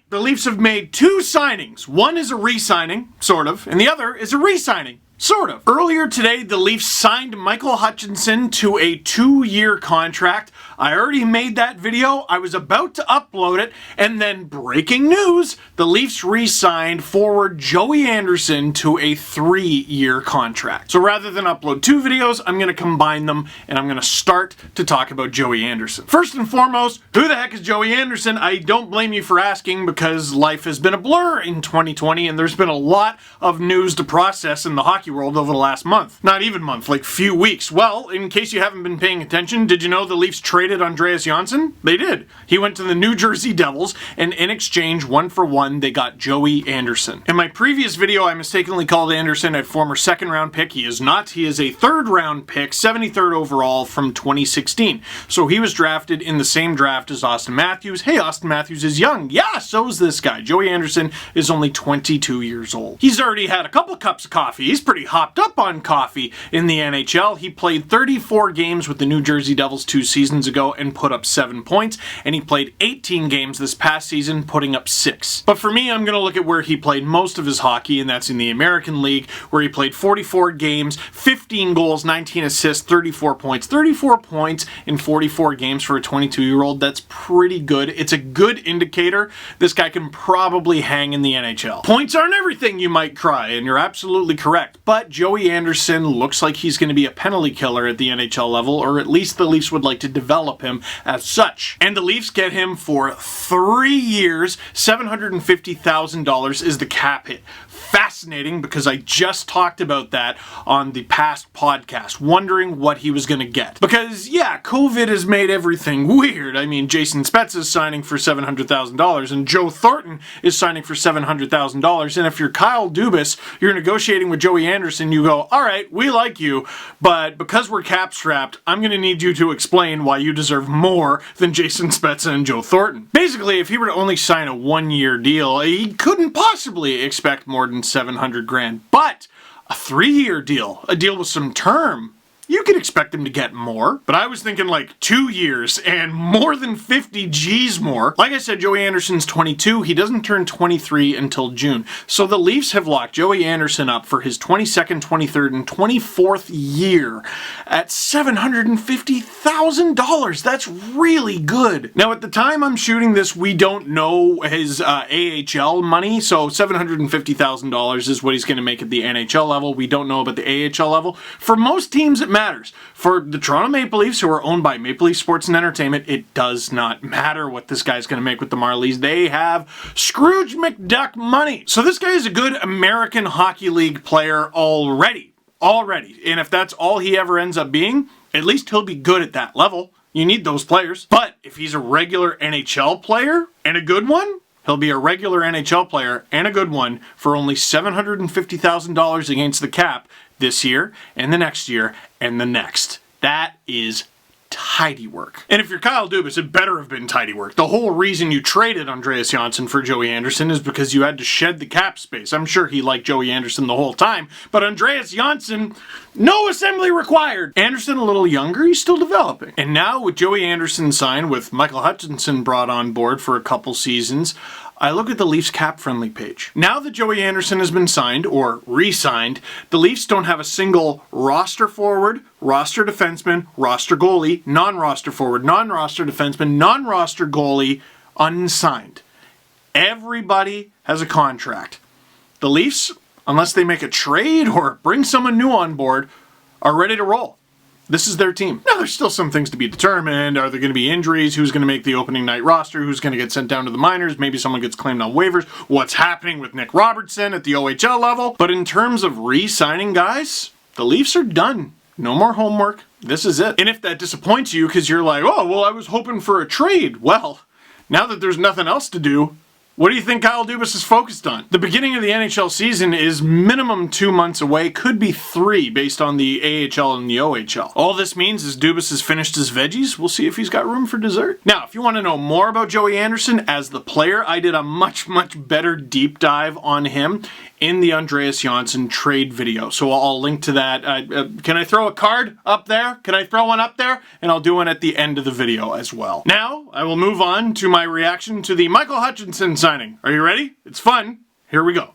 the Leafs have made two signings. One is a re-signing, sort of, and the other is a re-signing. Sort of. Earlier today, the Leafs signed Michael Hutchinson to a 2-year contract. I already made that video. I was about to upload it, and then breaking news, the Leafs re-signed forward Joey Anderson to a 3-year contract. So rather than upload two videos, I'm going to combine them, and I'm going to start to talk about Joey Anderson. First and foremost, who the heck is Joey Anderson? I don't blame you for asking, because life has been a blur in 2020, and there's been a lot of news to process in the hockey world over the last month. Not even month, like few weeks. Well, in case you haven't been paying attention, did you know the Leafs traded Andreas Janssen? They did. He went to the New Jersey Devils, and in exchange, 1-for-1, they got Joey Anderson. In my previous video, I mistakenly called Anderson a former second-round pick. He is not. He is a third-round pick, 73rd overall from 2016. So he was drafted in the same draft as Austin Matthews. Hey, Austin Matthews is young. Yeah, so is this guy. Joey Anderson is only 22 years old. He's already had a couple cups of coffee. He's pretty hopped up on coffee in the NHL. He played 34 games with the New Jersey Devils 2 seasons ago and put up 7 points, and he played 18 games this past season, putting up 6. But for me, I'm going to look at where he played most of his hockey, and that's in the American League, where he played 44 games, 15 goals, 19 assists, 34 points. 34 points in 44 games for a 22-year-old, that's pretty good. It's a good indicator this guy can probably hang in the NHL. Points aren't everything, you might cry, and you're absolutely correct, but Joey Anderson looks like he's going to be a penalty killer at the NHL level, or at least the Leafs would like to develop him as such. And the Leafs get him for 3 years. $750,000 is the cap hit. Fascinating, because I just talked about that on the past podcast, wondering what he was going to get. Because, yeah, COVID has made everything weird. I mean, Jason Spezza is signing for $700,000, and Joe Thornton is signing for $700,000, and if you're Kyle Dubas, you're negotiating with Joey Anderson, you go, all right, we like you, but because we're cap-strapped, I'm going to need you to explain why you deserve more than Jason Spezza and Joe Thornton. Basically, if he were to only sign a 1-year deal, he couldn't possibly expect more than $700,000, but a 3-year deal, a deal with some term, you could expect him to get more. But I was thinking like 2 years and more than 50 G's more. Like I said, Joey Anderson's 22. He doesn't turn 23 until June. So the Leafs have locked Joey Anderson up for his 22nd, 23rd, and 24th year at $750,000. That's really good. Now, at the time I'm shooting this, we don't know his AHL money. So $750,000 is what he's going to make at the NHL level. We don't know about the AHL level. For most teams, it matters. For the Toronto Maple Leafs, who are owned by Maple Leaf Sports and Entertainment, it does not matter what this guy's going to make with the Marlies. They have Scrooge McDuck money. So this guy is a good American Hockey League player already. And if that's all he ever ends up being, at least he'll be good at that level. You need those players. But if he's a regular NHL player, and a good one, he'll be a regular NHL player and a good one for only $750,000 against the cap this year, and the next year, and the next. That is tidy work. And if you're Kyle Dubas, it better have been tidy work. The whole reason you traded Andreas Janssen for Joey Anderson is because you had to shed the cap space. I'm sure he liked Joey Anderson the whole time, but Andreas Janssen, no assembly required. Anderson a little younger, he's still developing. And now with Joey Anderson signed, with Michael Hutchinson brought on board for a couple seasons, I look at the Leafs cap-friendly page. Now that Joey Anderson has been signed, or re-signed, the Leafs don't have a single roster forward, roster defenseman, roster goalie, non-roster forward, non-roster defenseman, non-roster goalie, unsigned. Everybody has a contract. The Leafs, unless they make a trade or bring someone new on board, are ready to roll. This is their team. Now, there's still some things to be determined. Are there going to be injuries? Who's going to make the opening night roster? Who's going to get sent down to the minors? Maybe someone gets claimed on waivers. What's happening with Nick Robertson at the OHL level? But in terms of re-signing guys, the Leafs are done. No more homework. This is it. And if that disappoints you because you're like, oh, well, I was hoping for a trade. Well, now that there's nothing else to do, what do you think Kyle Dubas is focused on? The beginning of the NHL season is minimum 2 months away, could be 3 based on the AHL and the OHL. All this means is Dubas has finished his veggies. We'll see if he's got room for dessert. Now, if you want to know more about Joey Anderson as the player, I did a much better deep dive on him in the Andreas Janssen trade video. So I'll link to that. Can I throw a card up there? Can I throw one up there? And I'll do one at the end of the video as well. Now, I will move on to my reaction to the Michael Hutchinson signing. Are you ready? It's fun. Here we go.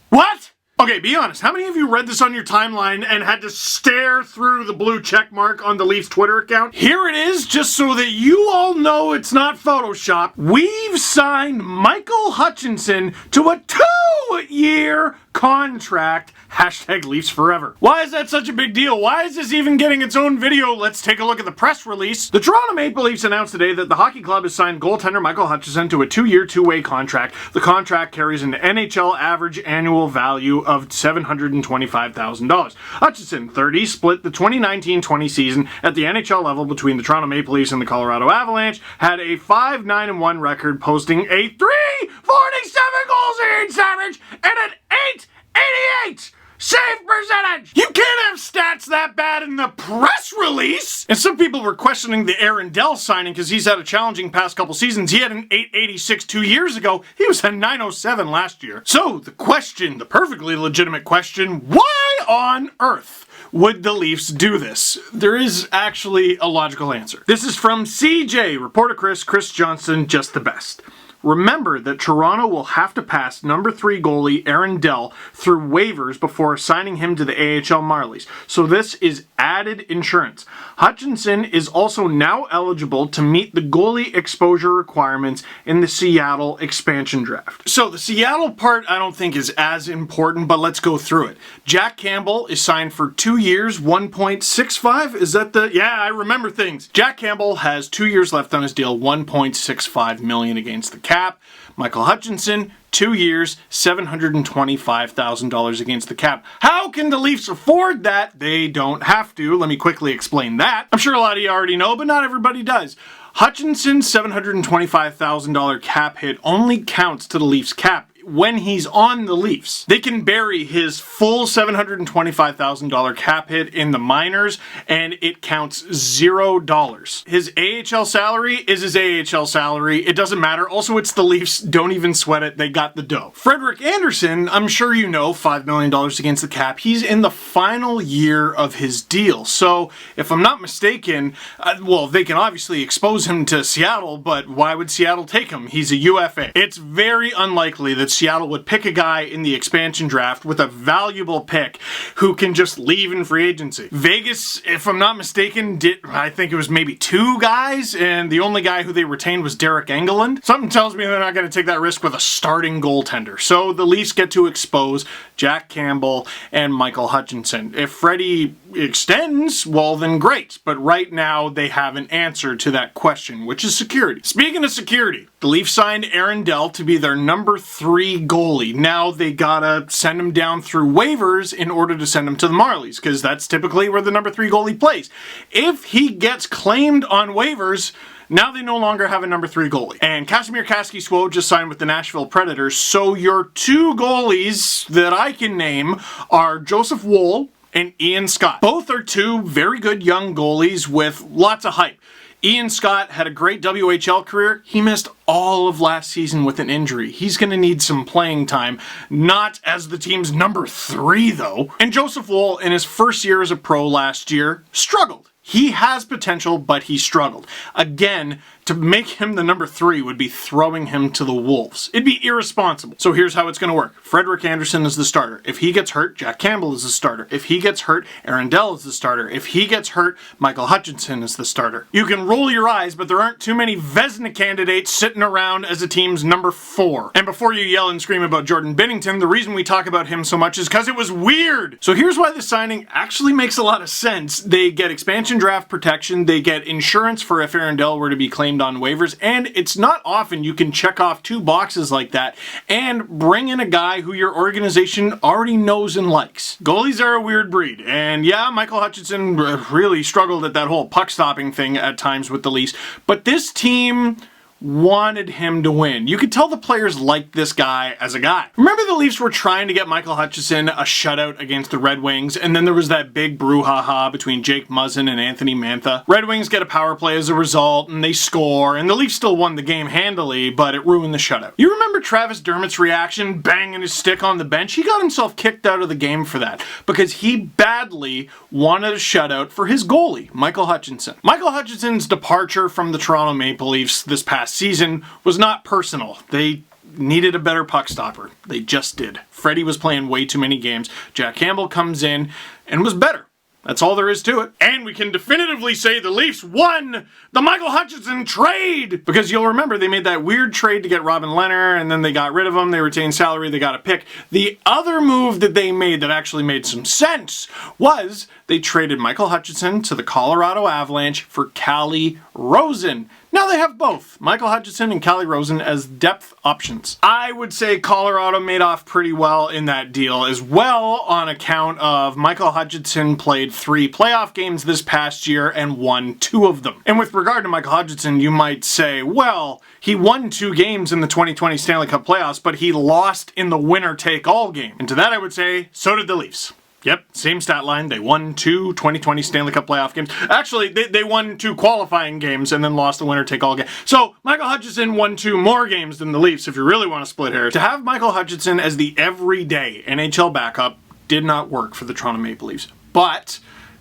What? Okay, be honest. How many of you read this on your timeline and had to stare through the blue check mark on the Leafs Twitter account? Here it is, just so that you all know it's not Photoshop. We've signed Michael Hutchinson to a 2-year contract. Hashtag Leafs forever. Why is that such a big deal? Why is this even getting its own video? Let's take a look at the press release. The Toronto Maple Leafs announced today that the hockey club has signed goaltender Michael Hutchinson to a 2-year, 2-way contract. The contract carries an NHL average annual value of $725,000. Hutchinson, 30, split the 2019-20 season at the NHL level between the Toronto Maple Leafs and the Colorado Avalanche, had a 5-9-1 record, posting a 3.47 goals against average and an 8.88 save percentage! You can't have stats that bad in the press release! And some people were questioning the Dell signing because he's had a challenging past couple seasons. He had an 886 2 years ago. He was a 907 last year. So the question, the perfectly legitimate question, why on earth would the Leafs do this? There is actually a logical answer. This is from CJ, reporter Chris Johnson, just the best. Remember that Toronto will have to pass number 3 goalie Dell through waivers before assigning him to the AHL Marlies. So this is added insurance. Hutchinson is also now eligible to meet the goalie exposure requirements in the Seattle expansion draft. So the Seattle part I don't think is as important, but let's go through it. Jack Campbell is signed for 2 years, 1.65. Is that the... Yeah, I remember things. Jack Campbell has 2 years left on his deal, $1.65 million against the cap. Michael Hutchinson, 2 years, $725,000 against the cap. How can the Leafs afford that? They don't have to. Let me quickly explain that. I'm sure a lot of you already know, but not everybody does. Hutchinson's $725,000 cap hit only counts to the Leafs cap when he's on the Leafs. They can bury his full $725,000 cap hit in the minors, and it counts $0. His AHL salary is his AHL salary. It doesn't matter. Also, it's the Leafs. Don't even sweat it. They got the dough. Frederik Andersen, I'm sure you know, $5 million against the cap. He's in the final year of his deal. So, if I'm not mistaken, well, they can obviously expose him to Seattle, but why would Seattle take him? He's a UFA. It's very unlikely that Seattle would pick a guy in the expansion draft with a valuable pick who can just leave in free agency. Vegas, if I'm not mistaken, I think it was maybe 2 guys, and the only guy who they retained was Derek Engelland. Something tells me they're not going to take that risk with a starting goaltender. So the Leafs get to expose Jack Campbell and Michael Hutchinson. If Freddie extends, well then great. But right now they have an answer to that question, which is security. Speaking of security, the Leafs signed Dell to be their number 3 goalie. Now they gotta send him down through waivers in order to send him to the Marlies, because that's typically where the number 3 goalie plays. If he gets claimed on waivers, now they no longer have a number 3 goalie. And Kasimir Kaski-Swo just signed with the Nashville Predators, so your 2 goalies that I can name are Joseph Woll and Ian Scott. Both are 2 very good young goalies with lots of hype. Ian Scott had a great WHL career. He missed all of last season with an injury. He's going to need some playing time, not as the team's number 3 though. And Joseph Woll, in his first year as a pro last year, struggled. He has potential, but he struggled. Again, to make him the number 3 would be throwing him to the wolves. It'd be irresponsible. So here's how it's going to work. Frederik Andersen is the starter. If he gets hurt, Jack Campbell is the starter. If he gets hurt, Dell is the starter. If he gets hurt, Michael Hutchinson is the starter. You can roll your eyes, but there aren't too many Vezina candidates sitting around as a team's number 4. And before you yell and scream about Jordan Binnington, the reason we talk about him so much is because it was weird. So here's why this signing actually makes a lot of sense. They get expansion draft protection, they get insurance for if Dell were to be claimed on waivers, and it's not often you can check off 2 boxes like that and bring in a guy who your organization already knows and likes. Goalies are a weird breed, and yeah, Michael Hutchinson really struggled at that whole puck stopping thing at times with the Leafs, but this team wanted him to win. You could tell the players liked this guy as a guy. Remember the Leafs were trying to get Michael Hutchinson a shutout against the Red Wings, and then there was that big brouhaha between Jake Muzzin and Anthony Mantha. Red Wings get a power play as a result, and they score, and the Leafs still won the game handily, but it ruined the shutout. You remember Travis Dermott's reaction, banging his stick on the bench? He got himself kicked out of the game for that, because he badly wanted a shutout for his goalie, Michael Hutchinson. Michael Hutchinson's departure from the Toronto Maple Leafs this past season was not personal. They needed a better puck stopper. They just did. Freddie was playing way too many games. Jack Campbell comes in and was better. That's all there is to it. And we can definitively say the Leafs won the Michael Hutchinson trade! Because you'll remember they made that weird trade to get Robin Lehner, and then they got rid of him, they retained salary, they got a pick. The other move that they made that actually made some sense was they traded Michael Hutchinson to the Colorado Avalanche for Calle Rosen. Now they have both Michael Hutchinson and Calle Rosen as depth options. I would say Colorado made off pretty well in that deal as well, on account of Michael Hutchinson played 3 playoff games this past year and won 2 of them. And with regard to Michael Hutchinson, you might say, well, he won 2 games in the 2020 Stanley Cup playoffs, but he lost in the winner-take-all game. And to that I would say, so did the Leafs. Yep, same stat line. They won 2 2020 Stanley Cup playoff games. Actually, they won 2 qualifying games and then lost the winner-take-all game. So, Michael Hutchinson won 2 more games than the Leafs, if you really want to split hairs. To have Michael Hutchinson as the everyday NHL backup did not work for the Toronto Maple Leafs. But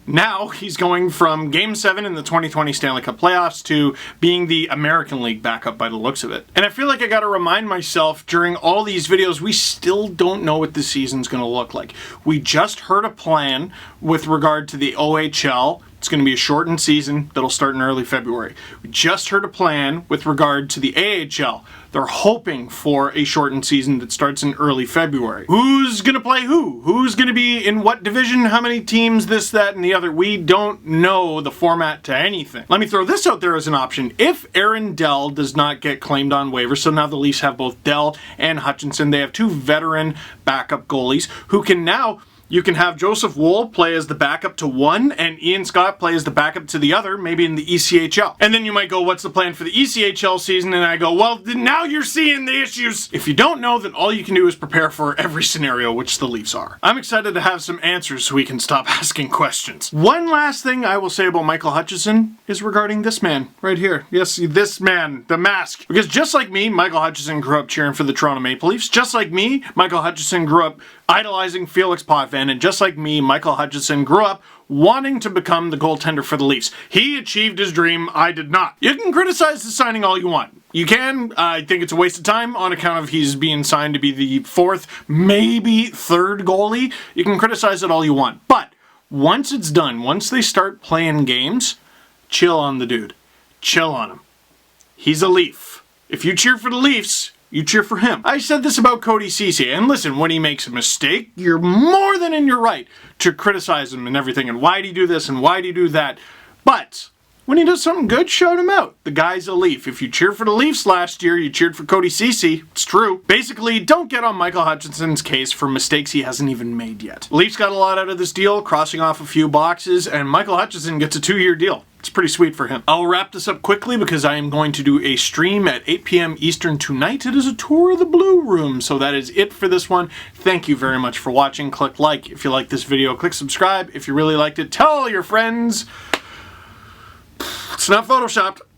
now he's going from Game 7 in the 2020 Stanley Cup playoffs to being the American League backup by the looks of it. And I feel like I gotta remind myself during all these videos, we still don't know what the season's gonna look like. We just heard a plan with regard to the OHL. It's going to be a shortened season that'll start in early February. We just heard a plan with regard to the AHL. They're hoping for a shortened season that starts in early February. Who's going to play who? Who's going to be in what division? How many teams? This, that, and the other. We don't know the format to anything. Let me throw this out there as an option. If Aaron Dell does not get claimed on waivers, so now the Leafs have both Dell and Hutchinson. They have 2 veteran backup goalies who can now... You can have Joseph Woll play as the backup to one and Ian Scott play as the backup to the other, maybe in the ECHL. And then you might go, what's the plan for the ECHL season? And I go, well, now you're seeing the issues. If you don't know, then all you can do is prepare for every scenario, which the Leafs are. I'm excited to have some answers so we can stop asking questions. One last thing I will say about Michael Hutchinson is regarding this man right here. Yes, this man, the mask. Because just like me, Michael Hutchinson grew up cheering for the Toronto Maple Leafs. Just like me, Michael Hutchinson grew up idolizing Felix Potvin, and just like me, Michael Hutchinson grew up wanting to become the goaltender for the Leafs. He achieved his dream, I did not. You can criticize the signing all you want. You can. I think it's a waste of time on account of he's being signed to be the 4th, maybe 3rd goalie. You can criticize it all you want. But once it's done, once they start playing games, chill on the dude. Chill on him. He's a Leaf. If you cheer for the Leafs, you cheer for him. I said this about Cody Ceci, and listen, when he makes a mistake, you're more than in your right to criticize him and everything, and why'd he do this, and why'd he do that. But when he does something good, shout him out. The guy's a Leaf. If you cheered for the Leafs last year, you cheered for Cody Ceci. It's true. Basically, don't get on Michael Hutchinson's case for mistakes he hasn't even made yet. Leafs got a lot out of this deal, crossing off a few boxes, and Michael Hutchinson gets a 2-year deal. It's pretty sweet for him. I'll wrap this up quickly because I am going to do a stream at 8 p.m. Eastern tonight. It is a tour of the Blue Room, so that is it for this one. Thank you very much for watching. Click like if you like this video. Click subscribe if you really liked it. Tell all your friends. It's not photoshopped.